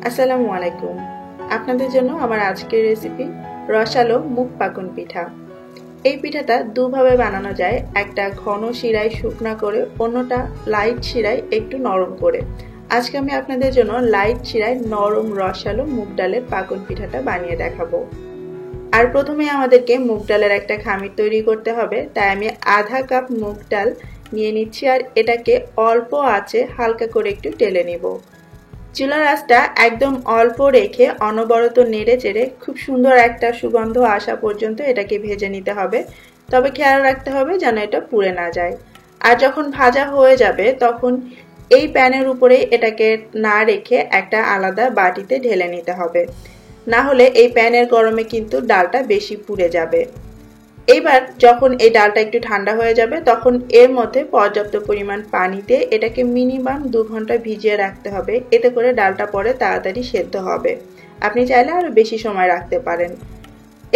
আসসালামু আলাইকুম। আপনাদের জন্য আমার আজকের রেসিপি রসালো মুগ পাকুন পিঠা। এই পিঠাটা দুভাবে বানানো যায়, একটা ঘন শিরায় শুকনা করে, অন্যটা লাইট শিরায় একটু নরম করে। আজকে আমি আপনাদের জন্য লাইট শিরায় নরম রসালো মুগ ডালের পাকুন পিঠাটা বানিয়ে দেখাবো। আর প্রথমে আমাদেরকে মুগ ডালের একটা খামির তৈরি করতে হবে, তাই আমি আধা কাপ মুগ ডাল নিয়ে নিচ্ছি আর এটাকে অল্প আঁচে হালকা করে একটু টেলে নিব। চুলার আঁচটা একদম অল্প রেখে অনবরত নেড়ে চেড়ে খুব সুন্দর একটা সুগন্ধ আসা পর্যন্ত এটাকে ভেজে নিতে হবে। তবে খেয়াল রাখতে হবে যেন এটা পুড়ে না যায়। আর যখন ভাজা হয়ে যাবে তখন এই প্যানের উপরে এটাকে না রেখে একটা আলাদা বাটিতে ঢেলে নিতে হবে, না হলে এই প্যানের গরমে কিন্তু ডালটা বেশি পুড়ে যাবে। এবার যখন এই ডালটা একটু ঠান্ডা হয়ে যাবে তখন এর মধ্যে পর্যাপ্ত পরিমাণ পানি দিয়ে এটাকে মিনিমাম 2 ঘন্টা ভিজিয়ে রাখতে হবে, এতে করে ডালটা পরে তাড়াতাড়ি সেদ্ধ হবে। আপনি চাইলে আরো বেশি সময় রাখতে পারেন।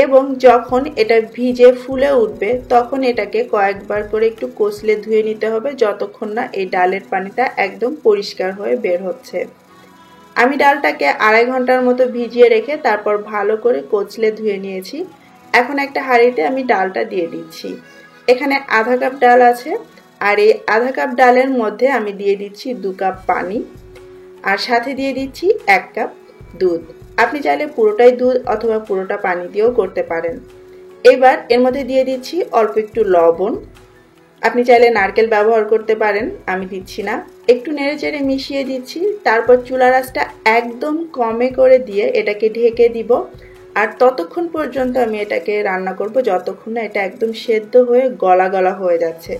এবং যখন এটা ভিজে ফুলে উঠবে তখন এটাকে কয়েকবার করে একটু কষলে ধুয়ে নিতে হবে, যতক্ষণ না এই ডালের পানিটা একদম পরিষ্কার হয়ে বের হচ্ছে। আমি ডালটাকে 2.5 ঘন্টার মতো ভিজিয়ে রেখে তারপর ভালো করে কচলে ধুয়ে নিয়েছি। এখন একটা হাঁড়িতে আমি ডালটা দিয়ে দিচ্ছি। এখানে আধা কাপ ডাল আছে, আর এই আধা কাপ ডালের মধ্যে আমি দিয়ে দিচ্ছি 2 কাপ পানি, আর সাথে দিয়ে দিচ্ছি 1 কাপ দুধ। আপনি চাইলে পুরোটাই দুধ অথবা পুরোটা পানি দিয়েও করতে পারেন। এবার এর মধ্যে দিয়ে দিচ্ছি অল্প একটু লবণ। আপনি চাইলে নারকেল ব্যবহার করতে পারেন, আমি দিচ্ছি না। একটু নেড়েচেড়ে মিশিয়ে দিচ্ছি, তারপর চুলার আঁচটা একদম কমে করে দিয়ে এটাকে ঢেকে দিব। আর ততক্ষণ পর্যন্ত আমি এটাকে রান্না করব যতক্ষণ না এটা একদম সেদ্ধ হয়ে গলা গলা হয়ে যাচ্ছে।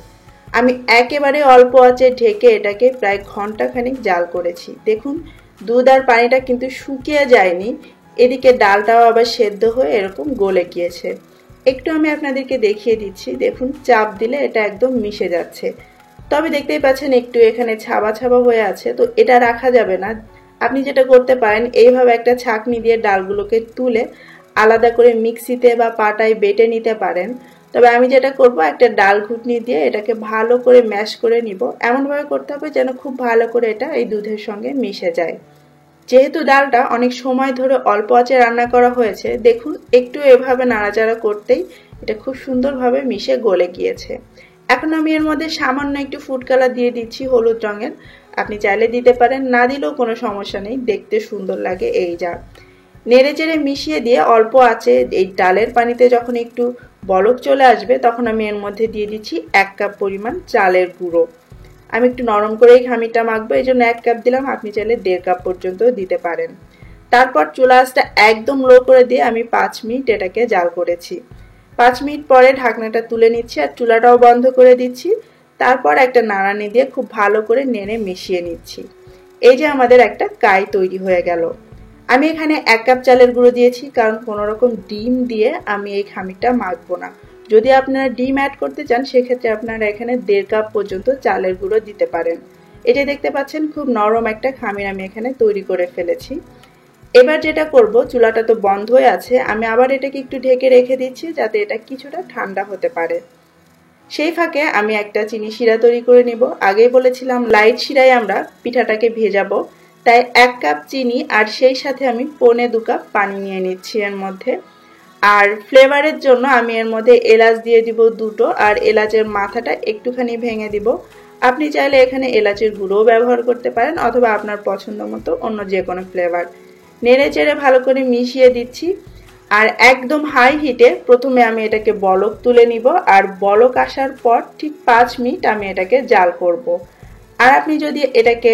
আমি একেবারে অল্প আঁচে ঢেকে এটাকে প্রায় ঘন্টাখানিক জাল করেছি। দেখুন দুধ আর পানিটা কিন্তু শুকিয়ে যায়নি, এদিকে ডালটাও আবার সেদ্ধ হয়ে এরকম গলে গিয়েছে। একটু আমি আপনাদেরকে দেখিয়ে দিচ্ছি, দেখুন চাপ দিলে এটা একদম মিশে যাচ্ছে। তবে দেখতেই পাচ্ছেন একটু এখানে ছাবা ছাবা হয়ে আছে, তো এটা রাখা যাবে না। আপনি যেটা করতে পারেন, এইভাবে একটা ছাঁকনি দিয়ে ডালগুলোকে তুলে আলাদা করে মিক্সিতে বা পাটায় বেটে নিতে পারেন। তবে আমি যেটা করব, একটা ডাল ঘুটনি দিয়ে এটাকে ভালো করে ম্যাশ করে নিব। এমনভাবে করতে হবে যেন খুব ভালো করে এটা এই দুধের সঙ্গে মিশে যায়। যেহেতু ডালটা অনেক সময় ধরে অল্প আঁচে রান্না করা হয়েছে, দেখুন একটু এভাবে নাড়াচাড়া করতেই এটা খুব সুন্দরভাবে মিশে গলে গিয়েছে। এখন আমি এর মধ্যে সামান্য একটু ফুড কালার দিয়ে দিচ্ছি হলুদ রঙের। আপনি চাইলে দিতে পারেন, না দিলেও কোনো সমস্যা নেই, দেখতে সুন্দর লাগে এই যা। নেড়ে চেড়ে মিশিয়ে দিয়ে অল্প আঁচে এই ডালের পানিতে যখন একটু বলক চলে আসবে তখন আমি এর মধ্যে দিয়ে দিচ্ছি 1 কাপ পরিমাণ চালের গুঁড়ো। আমি একটু নরম করেই খামিরটা মাখবো, এই জন্য 1 কাপ দিলাম, আপনি চাইলে 1.5 কাপ পর্যন্ত দিতে পারেন। তারপর চুলা আঁচটা একদম লো করে দিয়ে আমি 5 মিনিট এটাকে জাল করেছি। 5 মিনিট পরে ঢাকনাটা তুলে নিচ্ছি আর চুলাটাও বন্ধ করে দিচ্ছি। তারপর একটা নাড়ানি দিয়ে খুব ভালো করে নেড়ে মিশিয়ে নিচ্ছি। এই যে আমাদের একটা কাই তৈরি হয়ে গেল। আমি এখানে 1 কাপ চালের গুঁড়ো দিয়েছি, কারণ কোনো রকম ডিম দিয়ে আমি এই খামিরটা মাখবো না। যদি আপনারা ডিম অ্যাড করতে চান সেক্ষেত্রে আপনারা এখানে 1.5 কাপ পর্যন্ত চালের গুঁড়ো দিতে পারেন। এটা দেখতে পাচ্ছেন খুব নরম একটা খামির আমি এখানে তৈরি করে ফেলেছি। এবার যেটা করব, চুলাটা তো বন্ধই আছে, আমি আবার এটাকে একটু ঢেকে রেখে দিচ্ছি যাতে এটা কিছুটা ঠান্ডা হতে পারে। সেই ফাঁকে আমি একটা চিনি শিরা তৈরি করে নিব। আগেই বলেছিলাম লাইট শিরায় আমরা পিঠাটাকে ভেজাবো, তাই 1 কাপ চিনি আর সেই সাথে আমি 1.25 কাপ পানি নিয়ে নিচ্ছি এর মধ্যে। আর ফ্লেভারের জন্য আমি এর মধ্যে এলাচ দিয়ে দিব 2টো, আর এলাচের মাথাটা একটুখানি ভেঙে দিব। আপনি চাইলে এখানে এলাচের গুঁড়োও ব্যবহার করতে পারেন অথবা আপনার পছন্দ মতো অন্য যে কোনো ফ্লেভার। নেড়ে চেড়ে ভালো করে মিশিয়ে দিচ্ছি। আর একদম হাই হিটে প্রথমে আমি এটাকে বলক তুলে নিব, আর বলক আসার পর ঠিক 5 মিনিট আমি এটাকে জাল করব। আর আপনি যদি এটাকে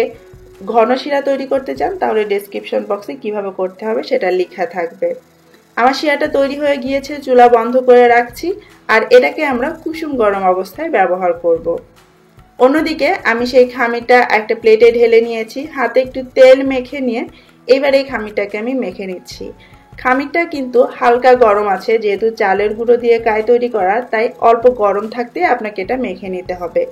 ঘন শিরা তৈরি করতে চান তাহলে ডেসক্রিপশন বক্সে কিভাবে করতে হবে সেটা লেখা থাকবে। আমার শিরাটা তৈরি হয়ে গিয়েছে, চুলা বন্ধ করে রাখছি। আর এটাকে আমরা কুসুম গরম অবস্থায় ব্যবহার করব। অন্যদিকে আমি সেই খামিরটা একটা প্লেটে ঢেলে নিয়েছি, হাতে একটু তেল মেখে নিয়ে এবার এই খামিরটাকে আমি মেখে নিচ্ছি। খামিরটা কিন্তু হালকা গরম আছে, যেহেতু চালের গুঁড়ো দিয়ে কাই তৈরি করা, তাই অল্প গরম থাকতে আপনাকে এটা মেখে নিতে হবে।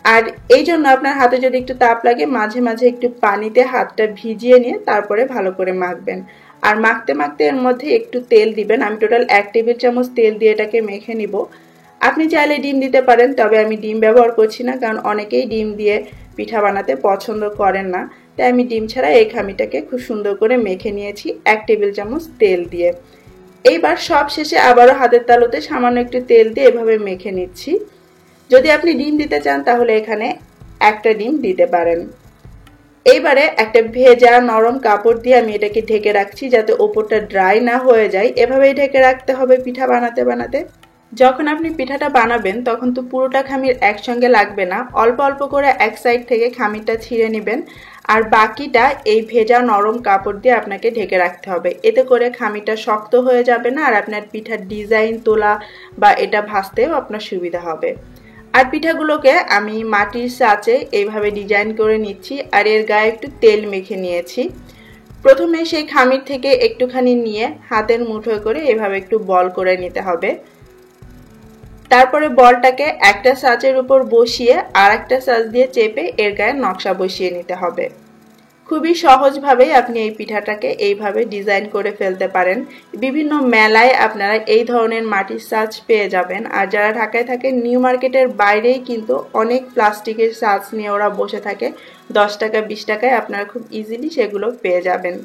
আর এই জন্য আপনার হাতে যদি একটু তাপ লাগে মাঝে মাঝে একটু পানিতে হাতটা ভিজিয়ে নিয়ে তারপরে ভালো করে মাখবেন। আর মাখতে মাখতে এর মধ্যে একটু তেল দিবেন। আমি টোটাল 1 টেবিল চামচ তেল দিয়ে এটাকে মেখে নিব। আপনি চাইলে ডিম দিতে পারেন, তবে আমি ডিম ব্যবহার করছি না, কারণ অনেকেই ডিম দিয়ে পিঠা বানাতে পছন্দ করেন না, তাই আমি ডিম ছাড়া এই খামিটাকে খুব সুন্দর করে মেখে নিয়েছি 1 টেবিল চামচ তেল দিয়ে। এইবার সব শেষে আবারও হাতের তালুতে সামান্য একটু তেল দিয়ে এভাবে মেখে নিচ্ছি। যদি আপনি ডিম দিতে চান তাহলে এখানে একটা ডিম দিতে পারেন। এইবারে একটা ভেজা নরম কাপড় দিয়ে আমি এটাকে ঢেকে রাখছি যাতে ওপরটা ড্রাই না হয়ে যায়। এভাবেই ঢেকে রাখতে হবে পিঠা বানাতে বানাতে। যখন আপনি পিঠাটা বানাবেন তখন তো পুরোটা খামির একসঙ্গে লাগবে না, অল্প অল্প করে এক সাইড থেকে খামিরটা ছিঁড়ে নেবেন আর বাকিটা এই ভেজা নরম কাপড় দিয়ে আপনাকে ঢেকে রাখতে হবে। এতে করে খামিরটা শক্ত হয়ে যাবে না আর আপনার পিঠার ডিজাইন তোলা বা এটা ভাজতেও আপনার সুবিধা হবে। আর পিঠাগুলোকে আমি মাটির ছাঁচে এইভাবে ডিজাইন করে নিচ্ছি আর এর গায়ে একটু তেল মেখে নিয়েছি। প্রথমে সেই খামির থেকে একটুখানি নিয়ে হাতের মুঠোয় করে এভাবে একটু বল করে নিতে হবে। তারপরে বলটাকে একটা ছাঁচের উপর বসিয়ে আর একটা ছাঁচ দিয়ে চেপে এর গায়ে নকশা বসিয়ে নিতে হবে। খুবই সহজভাবেই আপনি এই পিঠাটাকে এইভাবে ডিজাইন করে ফেলতে পারেন। বিভিন্ন মেলায় আপনারা এই ধরনের মাটির ছাঁচ পেয়ে যাবেন। আর যারা ঢাকায় থাকেন নিউ মার্কেটের বাইরেই কিন্তু অনেক প্লাস্টিকের ছাঁচ নিয়ে ওরা বসে থাকে, 10 টাকা 20 টাকায় আপনারা খুব ইজিলি সেগুলো পেয়ে যাবেন।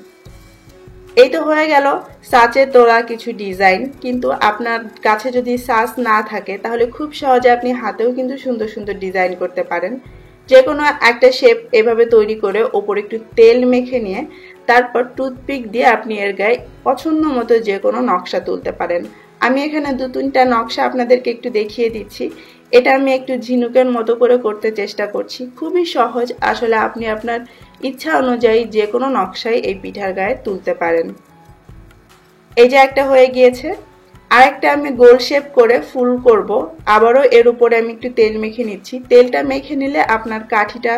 এই তো হয়ে গেল ছাঁচে তোলা কিছু ডিজাইন। কিন্তু আপনার কাছে যদি ছাঁচ না থাকে তাহলে খুব সহজে আপনি হাতেও কিন্তু সুন্দর সুন্দর ডিজাইন করতে পারেন। যে কোনো একটা শেপ এভাবে তৈরি করে ওপরে একটু তেল মেখে নিয়ে তারপর টুথপিক দিয়ে আপনি এর গায়ে পছন্দ মতো যে কোনো নকশা তুলতে পারেন। আমি এখানে 2-3টা নকশা আপনাদেরকে একটু দেখিয়ে দিচ্ছি। এটা আমি একটু ঝিনুকের মতো করে করতে চেষ্টা করছি। খুবই সহজ, আসলে আপনি আপনার ইচ্ছা অনুযায়ী যে কোনো নকশাই এই পিঠার গায়ে তুলতে পারেন। এই যে একটা হয়ে গিয়েছে, আরেকটা আমি গোল শেপ করে ফুল করব। আবারও এর উপরে আমি একটু তেল মেখে নিচ্ছি। তেলটা মেখে নিলে আপনার কাঠিটা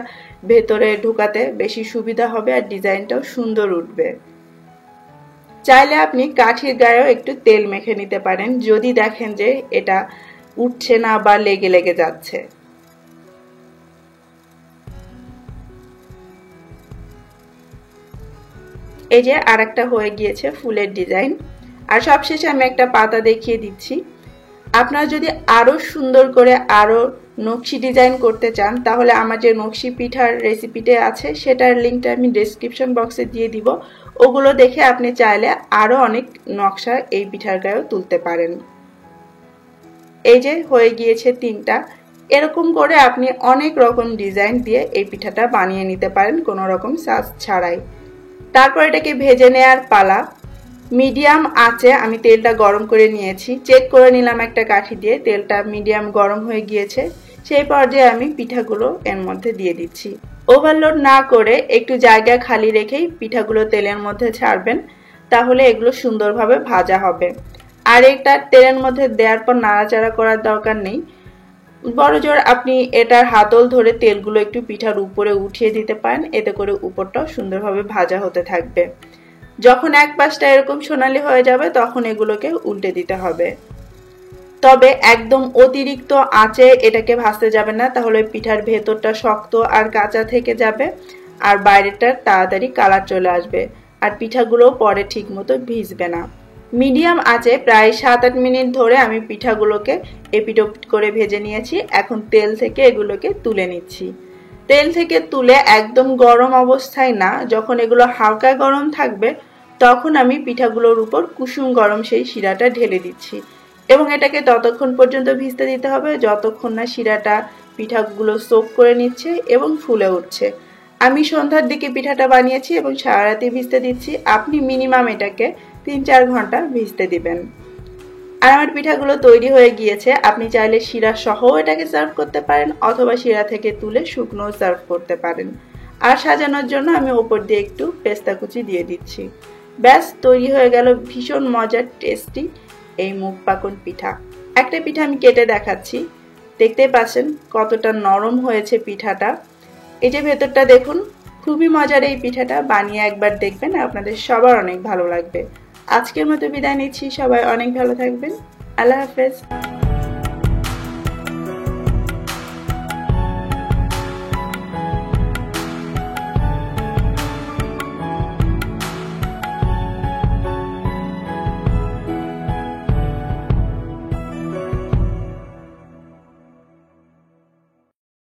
ভেতরে ঢোকাতে বেশি সুবিধা হবে আর ডিজাইনটাও সুন্দর উঠবে। চাইলে আপনি কাঠির গায়েও একটু তেল মেখে নিতে পারেন যদি দেখেন যে এটা উঠছে না বা লেগে লেগে যাচ্ছে। এই যে আরেকটা হয়ে গিয়েছে ফুলের ডিজাইন। আর সবশেষে আমি একটা পাতা দেখিয়ে দিচ্ছি। আপনারা যদি আরো সুন্দর করে আরো নকশি ডিজাইন করতে চান তাহলে আমার যে নকশি পিঠার রেসিপিটা আছে সেটার লিঙ্কটা আমি ডেসক্রিপশন বক্সে দিয়ে দিব। ওগুলো দেখে আপনি চাইলে আরো অনেক নকশা এই পিঠার গায়েও তুলতে পারেন। এই যে হয়ে গিয়েছে 3টা। এরকম করে আপনি অনেক রকম ডিজাইন দিয়ে এই পিঠাটা বানিয়ে নিতে পারেন কোনো রকম ছাঁচ ছাড়াই। তারপর এটাকে ভেজে নেওয়ার পালা। মিডিয়াম আঁচে আমি তেলটা গরম করে নিয়েছি। চেক করে নিলাম একটা কাঠি দিয়ে তেলটা মিডিয়াম গরম হয়ে গিয়েছে। সেই পর্যায়ে আমি পিঠাগুলো এর মধ্যে দিয়ে দিচ্ছি। ওভারলোড না করে একটু জায়গা খালি রেখেই পিঠাগুলো তেলের মধ্যে ছাড়বেন, তাহলে এগুলো সুন্দরভাবে ভাজা হবে। আর এটা তেলের মধ্যে দেওয়ার পর নাড়াচাড়া করার দরকার নেই। বড়জোর আপনি এটার হাতল ধরে তেলগুলো একটু পিঠার উপরে উঠিয়ে দিতে পারেন, এতে করে উপরটাও সুন্দরভাবে ভাজা হতে থাকবে। যখন এক পাশটা এরকম সোনালি হয়ে যাবে তখন এগুলোকে উল্টে দিতে হবে। তবে একদম অতিরিক্ত আঁচে এটাকে ভাজতে যাবে না, তাহলে পিঠার ভেতরটা শক্ত আর কাঁচা থেকে যাবে আর বাইরেটা তাড়াতাড়ি কালার চলে আসবে আর পিঠাগুলো পরে ঠিক মতো ভিজবে না। মিডিয়াম আঁচে প্রায় 7-8 মিনিট ধরে আমি পিঠাগুলোকে এপিটোপিট করে ভেজে নিয়েছি। এখন তেল থেকে এগুলোকে তুলে নিচ্ছি। তেল থেকে তুলে একদম গরম অবস্থায় না, যখন এগুলো হালকা গরম থাকবে তখন আমি পিঠাগুলোর উপর কুসুম গরম সেই শিরাটা ঢেলে দিচ্ছি এবং এটাকে ততক্ষণ পর্যন্ত ভিজতে দিতে হবে যতক্ষণ না শিরাটা পিঠাগুলো সোক করে নিচ্ছে এবং ফুলে উঠছে। আমি সন্ধ্যার দিকে পিঠাটা বানিয়েছি এবং সারা রাতে ভিজতে দিচ্ছি। আপনি মিনিমাম এটাকে 3-4 ঘন্টা ভিজতে দিবেন। আর আমার পিঠাগুলো তৈরি হয়ে গিয়েছে। আপনি চাইলে শিরা সহ এটাকে সার্ভ করতে পারেন অথবা শিরা থেকে তুলে শুকনো সার্ভ করতে পারেন। আর সাজানোর জন্য আমি উপর দিয়ে একটু পেস্তা কুচি দিয়ে দিচ্ছি। ব্যাস তৈরি হয়ে গেল ভীষণ মজার টেস্টি এই মুগ পাকন পিঠা। একটা পিঠা আমি কেটে দেখাচ্ছি, দেখতে পাচ্ছেন কতটা নরম হয়েছে পিঠাটা। এই যে ভেতরটা দেখুন, খুবই মজার এই পিঠাটা। বানিয়ে একবার দেখবেন, আপনাদের সবার অনেক ভালো লাগবে। আজকের মতো বিদায় নিচ্ছি, সবাই অনেক ভালো থাকবেন। আল্লাহ হাফেজ।